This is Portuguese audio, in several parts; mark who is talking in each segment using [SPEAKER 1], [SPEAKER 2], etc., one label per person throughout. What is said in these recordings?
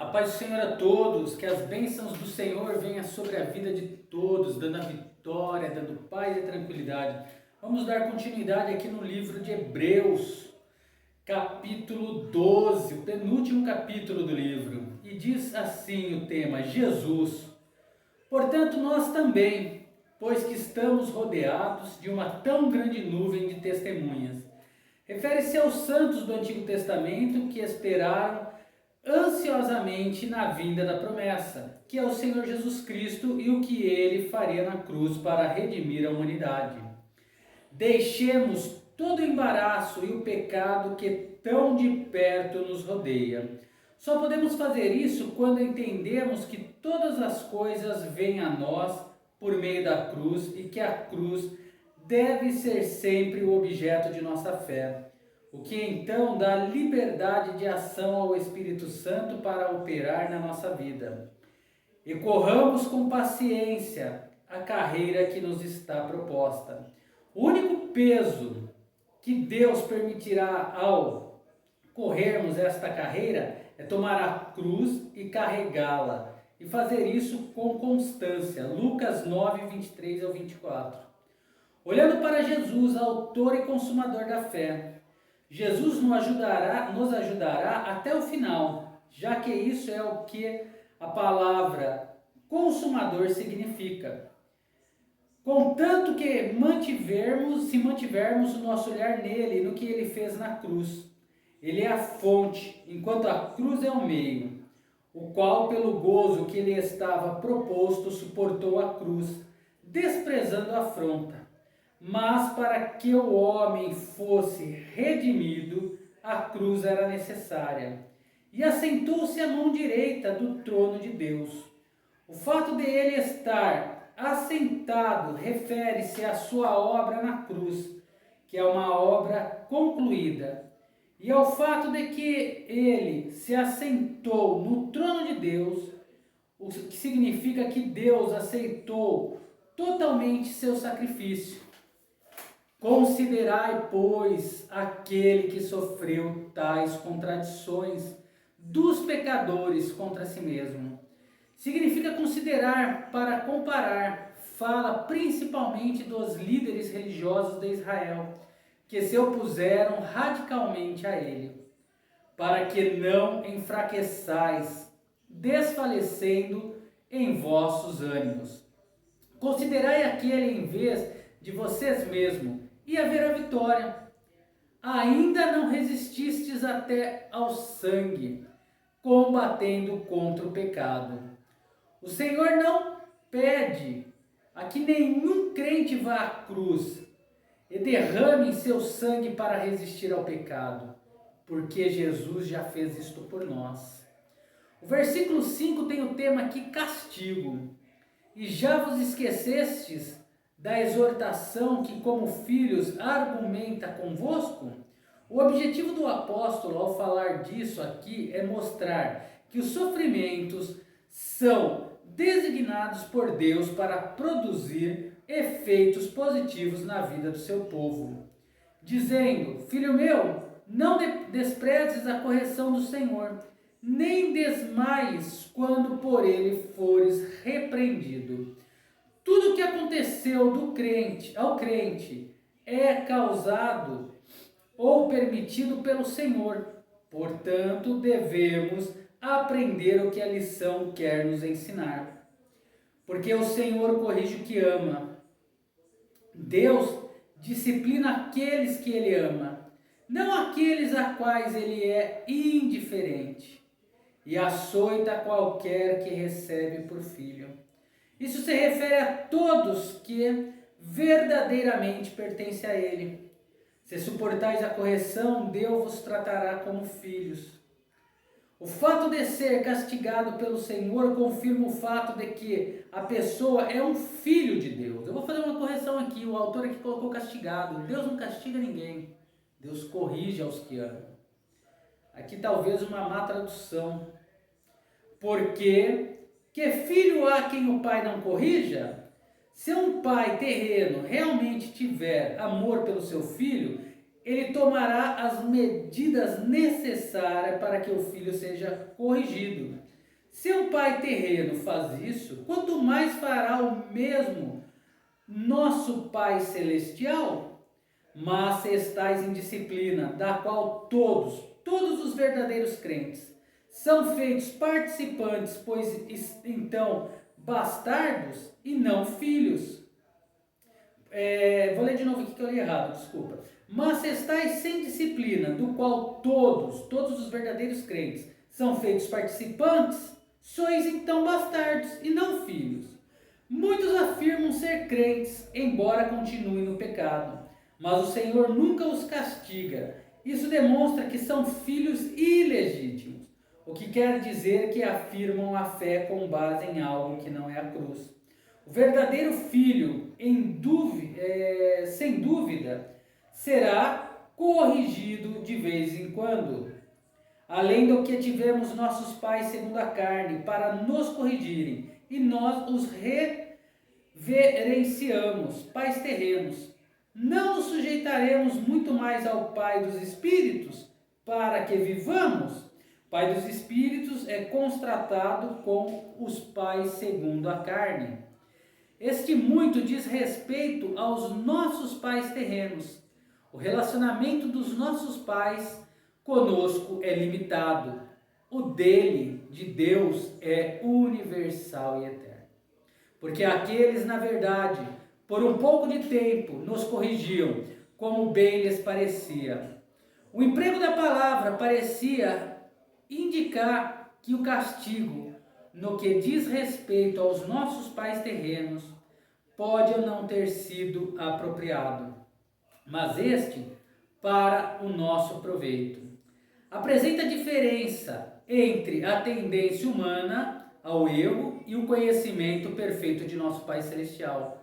[SPEAKER 1] A paz do Senhor a todos, que as bênçãos do Senhor venham sobre a vida de todos, dando a vitória, dando paz e tranquilidade. Vamos dar continuidade aqui no livro de Hebreus, capítulo 12, o penúltimo capítulo do livro. E diz assim o tema: Jesus. Portanto, nós também, pois que estamos rodeados de uma tão grande nuvem de testemunhas. Refere-se aos santos do Antigo Testamento que esperaram ansiosamente na vinda da promessa, que é o Senhor Jesus Cristo e o que ele faria na cruz para redimir a humanidade. Deixemos todo o embaraço e o pecado que tão de perto nos rodeia. Só podemos fazer isso quando entendemos que todas as coisas vêm a nós por meio da cruz e que a cruz deve ser sempre o objeto de nossa fé. O que então dá liberdade de ação ao Espírito Santo para operar na nossa vida. E corramos com paciência a carreira que nos está proposta. O único peso que Deus permitirá ao corrermos esta carreira é tomar a cruz e carregá-la, e fazer isso com constância. Lucas 9, 23 ao 24. Olhando para Jesus, autor e consumador da fé, Jesus nos ajudará até o final, já que isso é o que a palavra consumador significa. Contanto que se mantivermos o nosso olhar nele e no que ele fez na cruz. Ele é a fonte, enquanto a cruz é o meio, o qual, pelo gozo que lhe estava proposto, suportou a cruz, desprezando a afronta. Mas para que o homem fosse redimido, a cruz era necessária. E assentou-se à mão direita do trono de Deus. O fato de ele estar assentado refere-se à sua obra na cruz, que é uma obra concluída, e ao fato de que ele se assentou no trono de Deus, o que significa que Deus aceitou totalmente seu sacrifício. Considerai, pois, aquele que sofreu tais contradições dos pecadores contra si mesmo. Significa considerar para comparar. Fala principalmente dos líderes religiosos de Israel, que se opuseram radicalmente a ele, para que não enfraqueçais, desfalecendo em vossos ânimos. Considerai aquele em vez de vocês mesmos, e haverá vitória. Ainda não resististes até ao sangue, combatendo contra o pecado. O Senhor não pede a que nenhum crente vá à cruz e derrame seu sangue para resistir ao pecado, porque Jesus já fez isto por nós. O versículo 5 tem o tema aqui, castigo. E já vos esquecestes da exortação que, como filhos, argumenta convosco? O objetivo do apóstolo ao falar disso aqui é mostrar que os sofrimentos são designados por Deus para produzir efeitos positivos na vida do seu povo. Dizendo: filho meu, não desprezes a correção do Senhor, nem desmaies quando por ele fores repreendido. Tudo o que aconteceu ao crente é causado ou permitido pelo Senhor. Portanto, devemos aprender o que a lição quer nos ensinar. Porque o Senhor corrige o que ama. Deus disciplina aqueles que ele ama, não aqueles a quais ele é indiferente, e açoita qualquer que recebe por filho. Isso se refere a todos que verdadeiramente pertencem a ele. Se suportais a correção, Deus vos tratará como filhos. O fato de ser castigado pelo Senhor confirma o fato de que a pessoa é um filho de Deus. Eu vou fazer uma correção aqui, o autor aqui colocou castigado. Deus não castiga ninguém. Deus corrige aos que amam. Aqui talvez uma má tradução. Porque que filho há quem o pai não corrija? Se um pai terreno realmente tiver amor pelo seu filho, ele tomará as medidas necessárias para que o filho seja corrigido. Se um pai terreno faz isso, quanto mais fará o mesmo nosso Pai Celestial? Mas se estáis em disciplina, da qual todos os verdadeiros crentes, são feitos participantes, pois então bastardos e não filhos. Vou ler de novo aqui que eu li errado, desculpa. Mas se estáis sem disciplina, do qual todos os verdadeiros crentes, são feitos participantes, sois então bastardos e não filhos. Muitos afirmam ser crentes, embora continuem no pecado, mas o Senhor nunca os castiga. Isso demonstra que são filhos ilegítimos, o que quer dizer que afirmam a fé com base em algo que não é a cruz. O verdadeiro filho, sem dúvida, será corrigido de vez em quando. Além do que tivemos nossos pais segundo a carne para nos corrigirem, e nós os reverenciamos, pais terrenos. Não nos sujeitaremos muito mais ao Pai dos Espíritos para que vivamos? Pai dos Espíritos é constatado com os pais segundo a carne. Este muito diz respeito aos nossos pais terrenos. O relacionamento dos nossos pais conosco é limitado. O dele, de Deus, é universal e eterno. Porque aqueles, na verdade, por um pouco de tempo, nos corrigiam, como bem lhes parecia. O emprego da palavra parecia indicar que o castigo, no que diz respeito aos nossos pais terrenos, pode ou não ter sido apropriado, mas este para o nosso proveito. Apresenta a diferença entre a tendência humana ao erro e o conhecimento perfeito de nosso Pai Celestial.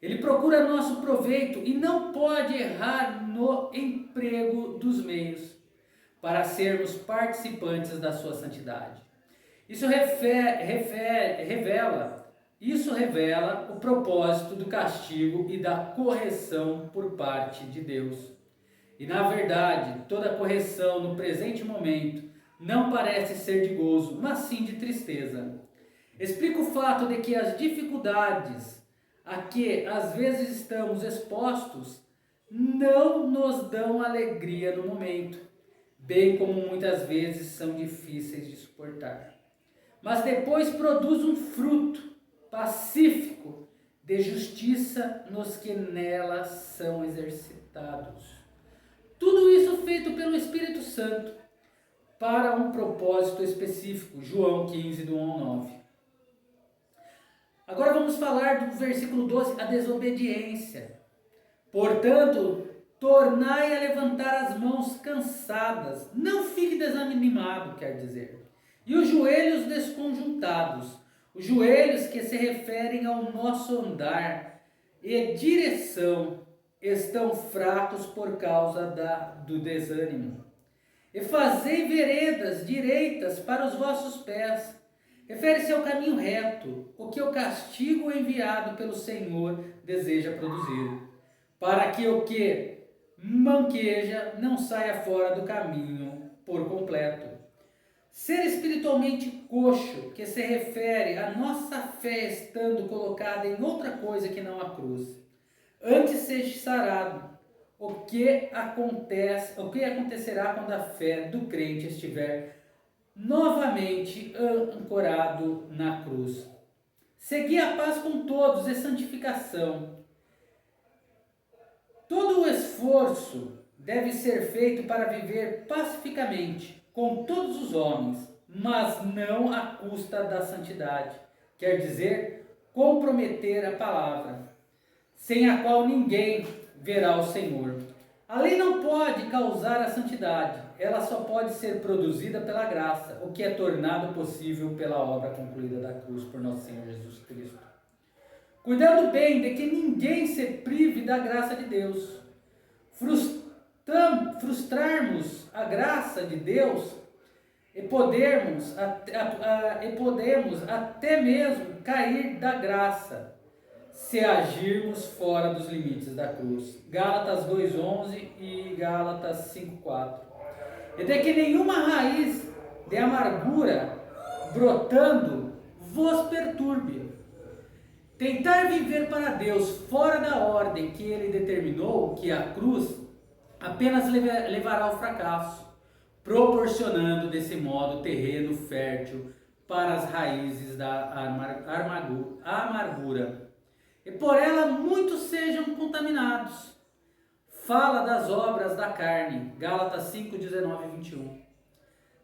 [SPEAKER 1] Ele procura nosso proveito e não pode errar no emprego dos meios para sermos participantes da sua santidade. Isso revela o propósito do castigo e da correção por parte de Deus. E na verdade, toda correção no presente momento não parece ser de gozo, mas sim de tristeza. Explica o fato de que as dificuldades a que às vezes estamos expostos não nos dão alegria no momento, bem como muitas vezes são difíceis de suportar. Mas depois produz um fruto pacífico de justiça nos que nelas são exercitados. Tudo isso feito pelo Espírito Santo para um propósito específico. João 15, do 1 ao 9. Agora vamos falar do versículo 12, a desobediência. Portanto, tornai a levantar as mãos cansadas, não fique desanimado, quer dizer, e os joelhos desconjuntados, os joelhos que se referem ao nosso andar e direção, estão fracos por causa do desânimo. E fazei veredas direitas para os vossos pés. Refere-se ao caminho reto, o que o castigo enviado pelo Senhor deseja produzir, para que o que manqueja não saia fora do caminho por completo. Ser espiritualmente coxo, que se refere à nossa fé estando colocada em outra coisa que não a cruz. Antes seja sarado, o que acontecerá quando a fé do crente estiver novamente ancorado na cruz. Segui a paz com todos e santificação. Todo o esforço deve ser feito para viver pacificamente com todos os homens, mas não à custa da santidade, quer dizer, comprometer a palavra, sem a qual ninguém verá o Senhor. A lei não pode causar a santidade, ela só pode ser produzida pela graça, o que é tornado possível pela obra concluída da cruz por nosso Senhor Jesus Cristo. Cuidando bem de que ninguém se prive da graça de Deus. Frustrarmos a graça de Deus e podemos até mesmo cair da graça se agirmos fora dos limites da cruz. Gálatas 2:11 e Gálatas 5:4. E de que nenhuma raiz de amargura brotando, vos perturbe. Tentar viver para Deus fora da ordem que ele determinou, que é a cruz, apenas levará ao fracasso, proporcionando desse modo terreno fértil para as raízes da amargura. E por ela muitos sejam contaminados. Fala das obras da carne, Gálatas 5, 19 e 21.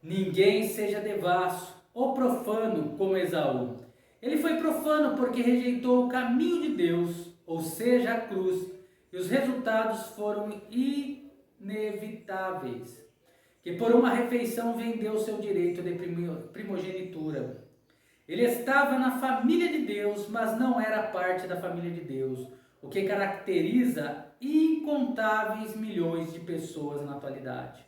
[SPEAKER 1] Ninguém seja devasso ou profano como Esaú. Ele foi profano porque rejeitou o caminho de Deus, ou seja, a cruz, e os resultados foram inevitáveis. Que por uma refeição vendeu seu direito de primogenitura. Ele estava na família de Deus, mas não era parte da família de Deus, o que caracteriza incontáveis milhões de pessoas na atualidade.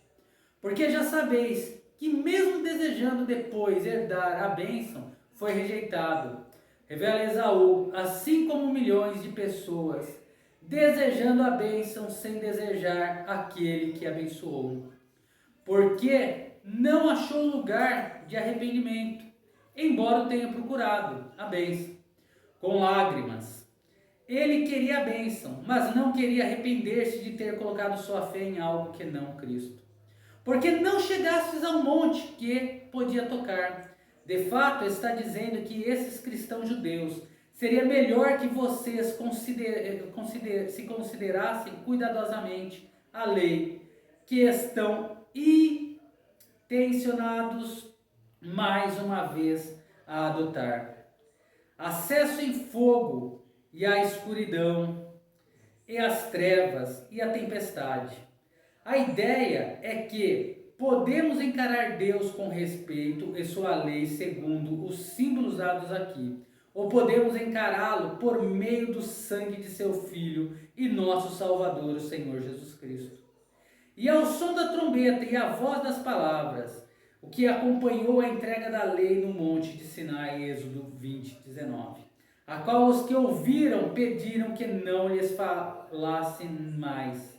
[SPEAKER 1] Porque já sabeis que mesmo desejando depois herdar a bênção, foi rejeitado. Revela Esaú, assim como milhões de pessoas, desejando a bênção sem desejar aquele que abençoou. Porque não achou lugar de arrependimento, embora o tenha procurado a bênção, com lágrimas. Ele queria a bênção, mas não queria arrepender-se de ter colocado sua fé em algo que não Cristo. Porque não chegastes ao monte que podia tocar. De fato, está dizendo que esses cristãos judeus seria melhor que vocês se considerassem cuidadosamente a lei, que estão intencionados mais uma vez a adotar. Acesso em fogo e a escuridão, e as trevas e a tempestade. A ideia é que podemos encarar Deus com respeito e sua lei segundo os símbolos dados aqui, ou podemos encará-lo por meio do sangue de seu Filho e nosso Salvador, o Senhor Jesus Cristo. E ao som da trombeta e à voz das palavras, o que acompanhou a entrega da lei no monte de Sinai, Êxodo 20, 19, a qual os que ouviram pediram que não lhes falassem mais.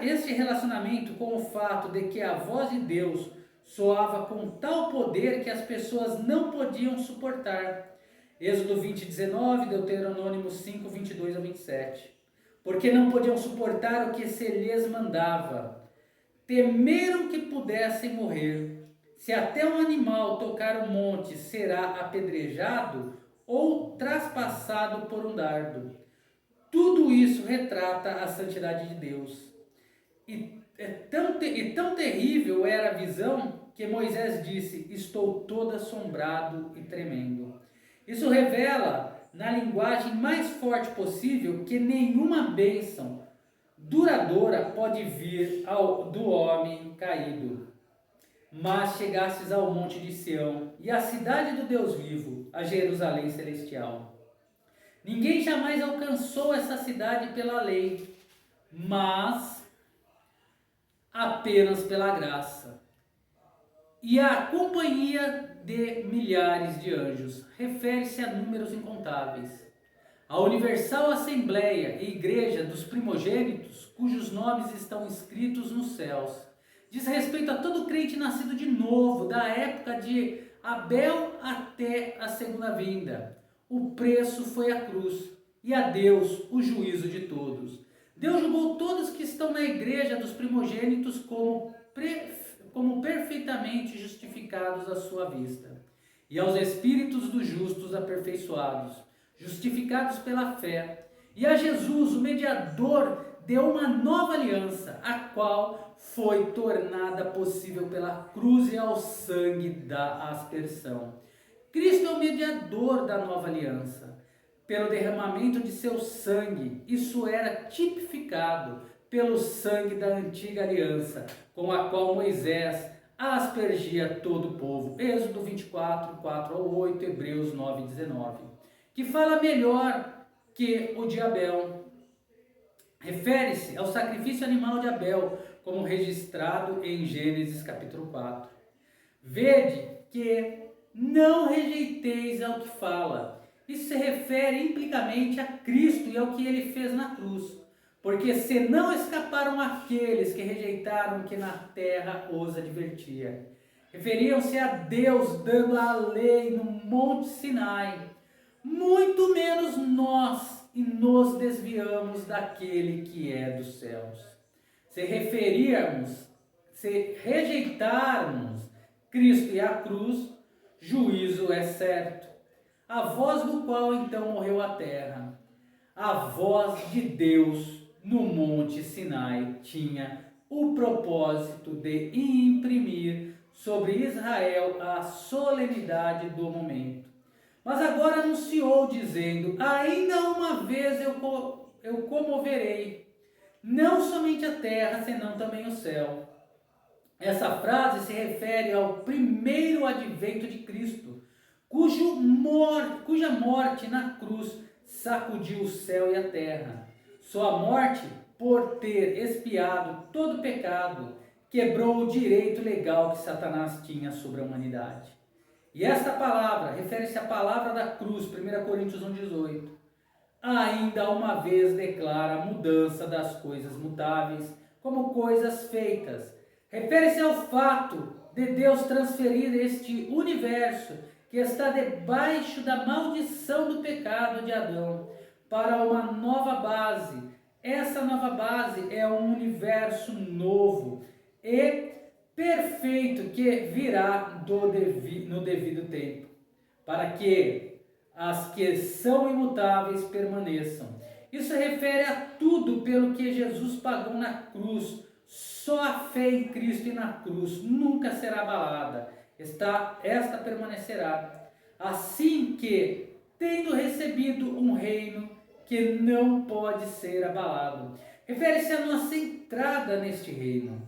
[SPEAKER 1] Este relacionamento com o fato de que a voz de Deus soava com tal poder que as pessoas não podiam suportar. Êxodo 20, 19, Deuteronômio 5, 22 a 27. Porque não podiam suportar o que se lhes mandava. Temeram que pudessem morrer. Se até um animal tocar o monte, será apedrejado ou traspassado por um dardo. Tudo isso retrata a santidade de Deus. E tão terrível era a visão que Moisés disse: estou todo assombrado e tremendo. Isso revela, na linguagem mais forte possível, que nenhuma bênção duradoura pode vir do homem caído. Mas chegastes ao monte de Sião e à cidade do Deus vivo, a Jerusalém celestial. Ninguém jamais alcançou essa cidade pela lei, mas apenas pela graça. E a companhia de milhares de anjos refere-se a números incontáveis. A Universal Assembleia e Igreja dos Primogênitos, cujos nomes estão escritos nos céus, diz respeito a todo crente nascido de novo, da época de Abel até a segunda vinda. O preço foi a cruz, e a Deus o juízo de todos. Deus julgou todos que estão na igreja dos primogênitos como perfeitamente justificados à sua vista, e aos espíritos dos justos aperfeiçoados, justificados pela fé, e a Jesus, o mediador de uma nova aliança, a qual foi tornada possível pela cruz e ao sangue da aspersão. Cristo é o mediador da nova aliança. Pelo derramamento de seu sangue, isso era tipificado pelo sangue da antiga aliança, com a qual Moisés aspergia todo o povo. Êxodo 24, 4 ao 8, Hebreus 9, 19. Que fala melhor que o de Abel. Refere-se ao sacrifício animal de Abel, como registrado em Gênesis capítulo 4. Vede que não rejeiteis ao que fala. Isso se refere implicamente a Cristo e ao que ele fez na cruz. Porque se não escaparam aqueles que rejeitaram o que na terra os advertia. referiam-se a Deus dando a lei no Monte Sinai. Muito menos nós, e nos desviamos daquele que é dos céus. Se rejeitarmos Cristo e a cruz, juízo é certo. A voz do qual então morreu a terra, a voz de Deus no Monte Sinai tinha o propósito de imprimir sobre Israel a solenidade do momento. Mas agora anunciou dizendo: ainda uma vez eu comoverei, não somente a terra, senão também o céu. Essa frase se refere ao primeiro advento de Cristo, cuja morte na cruz sacudiu o céu e a terra. Sua morte, por ter expiado todo pecado, quebrou o direito legal que Satanás tinha sobre a humanidade. E esta palavra refere-se à palavra da cruz, 1 Coríntios 1,18. Ainda uma vez declara a mudança das coisas mutáveis como coisas feitas. Refere-se ao fato de Deus transferir este universo que está debaixo da maldição do pecado de Adão para uma nova base. Essa nova base é um universo novo e perfeito que virá no devido tempo, para que as que são imutáveis permaneçam. Isso refere a tudo pelo que Jesus pagou na cruz. Só a fé em Cristo e na cruz nunca será abalada. Esta permanecerá. Assim que, tendo recebido um reino que não pode ser abalado, refere-se à nossa entrada neste reino.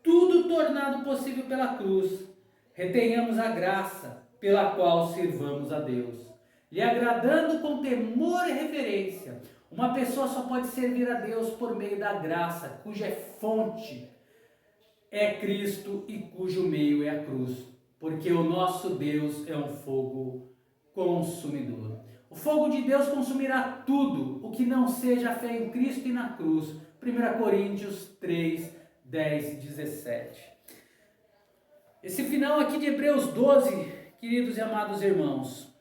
[SPEAKER 1] Tudo tornado possível pela cruz. Retenhamos a graça pela qual sirvamos a Deus, lhe agradando com temor e reverência. Uma pessoa só pode servir a Deus por meio da graça, cuja fonte é Cristo e cujo meio é a cruz, porque o nosso Deus é um fogo consumidor. O fogo de Deus consumirá tudo o que não seja a fé em Cristo e na cruz. 1 Coríntios 3, 10 e 17. Esse final aqui de Hebreus 12, queridos e amados irmãos,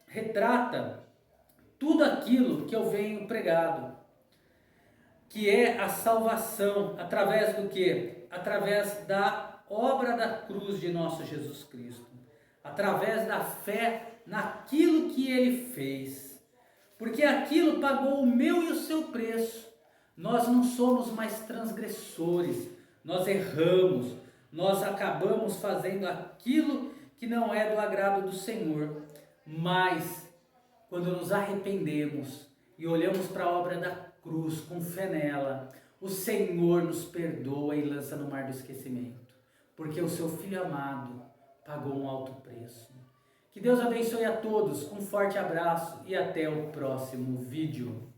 [SPEAKER 1] retrata tudo aquilo que eu venho pregado, que é a salvação, através do quê? Através da obra da cruz de nosso Jesus Cristo, através da fé naquilo que Ele fez, porque aquilo pagou o meu e o seu preço. Nós não somos mais transgressores, nós erramos, nós acabamos fazendo aquilo que não é do agrado do Senhor, mas quando nos arrependemos e olhamos para a obra da cruz com fé nela, o Senhor nos perdoa e lança no mar do esquecimento, porque o seu Filho amado pagou um alto preço. Que Deus abençoe a todos, um forte abraço e até o próximo vídeo.